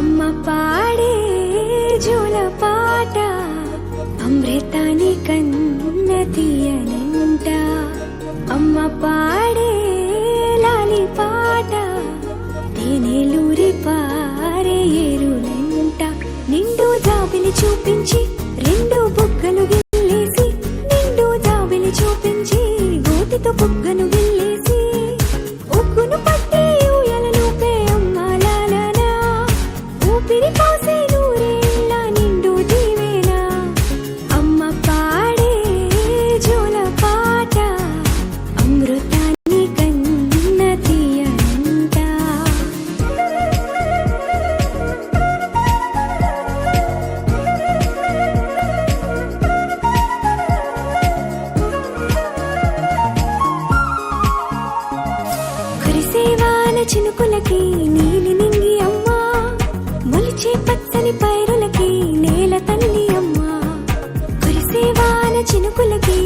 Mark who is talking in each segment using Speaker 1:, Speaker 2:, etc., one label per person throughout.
Speaker 1: అమ్మ పాడే జోల పాట అమృతాని కన్న తీయనంట. అమ్మ పాడే లాలి పాట తేనెలూరి పారే ఏరులంట. నిండు జాబిలి చూపించి రెండు బుగ్గలు గిల్లేసి, నిండు జాబిలి చూపించి గోటితో బుగ్గను గిల్లేసి, ఉగ్గును పట్టి ఊయలలోపే అమ్మ లాలనా, ఊపిరి పోసే నూరేళ్ళ నిండు జీవేనా. అమ్మ పాడే జోల పాట అమృతాన్ని కన్న తీయనంట. కురిసేవాన చినుకులకి నీలి నింగి అమ్మ, మొలిచే పచ్చని పైరులకి నేల తల్లి అమ్మ. కురిసేవాన చినుకులకి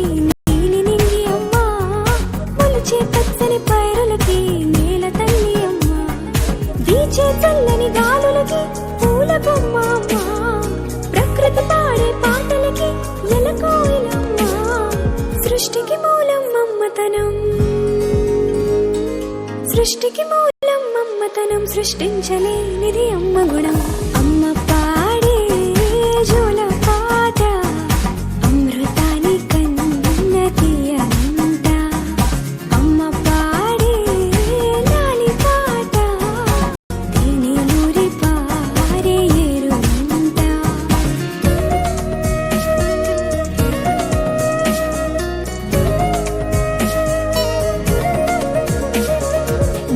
Speaker 1: నీలి నింగి అమ్మ, మొలిచే పచ్చని పైరులకి నేల తల్లి అమ్మ. వీచే చల్లని గాలులకి పూల బొమ్మ అమ్మ, ప్రకృతి పాడే పాటలకి ఎలకోయిలమ్మ. సృష్టికి మూలం మమ్మతనం, సృష్టికి మూలం మమ్మతనం, సృష్టించలేనిది అమ్మ గుణం. అమ్మ పాడే జోల పాట అమృతాని కన్న తీయనంట. అమ్మ పాడే లాలి పాట తేనెలూరి పారే ఏరులంట.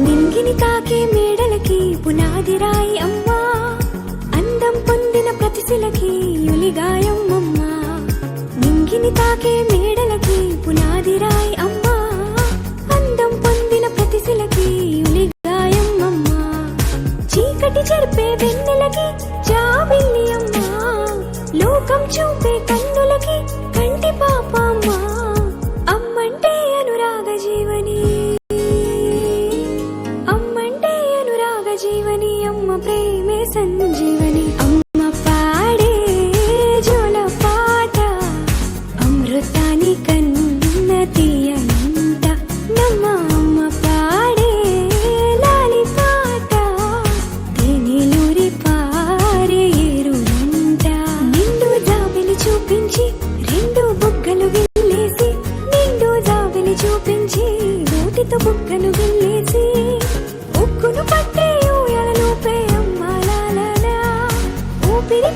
Speaker 1: నింగిని తాకే మేడలకి పునాది రాయి అమ్మ, అందం పొందిన ప్రతిశిలకి యులిగాయం అమ్మ. నింగిని తాకే మేడలకి పునాది రాయి అమ్మ, అందం పొందిన ప్రతిశిలకి యులిగాయం అమ్మ. చీకటి చెరిపే వెన్నెలకి జాబిల్లి అమ్మ, లోకం చూపే కన్నులకి కంటి పాప అమ్మ. అమ్మంటే అనురాగ జీవని, అమ్మంటే అనురాగ జీవని, అమ్మ ప్రేమే సంజీవని. అమ్మ పాడే జోల పాట అమృతాని కన్న తీయనంట. నమ్మ అమ్మ పాడే లాలి పాట తేనెలూరి పారే ఏరులంట. నిండు జాబిలి చూపించి రెండు బుగ్గలు గిల్లేసి, నిండు జాబిలి చూపించి గోటితో బుగ్గను గిల్లేసి, ఉక్కును పట్టి ఊయలలోపే అమ్మ లాలనా, ఊపిరి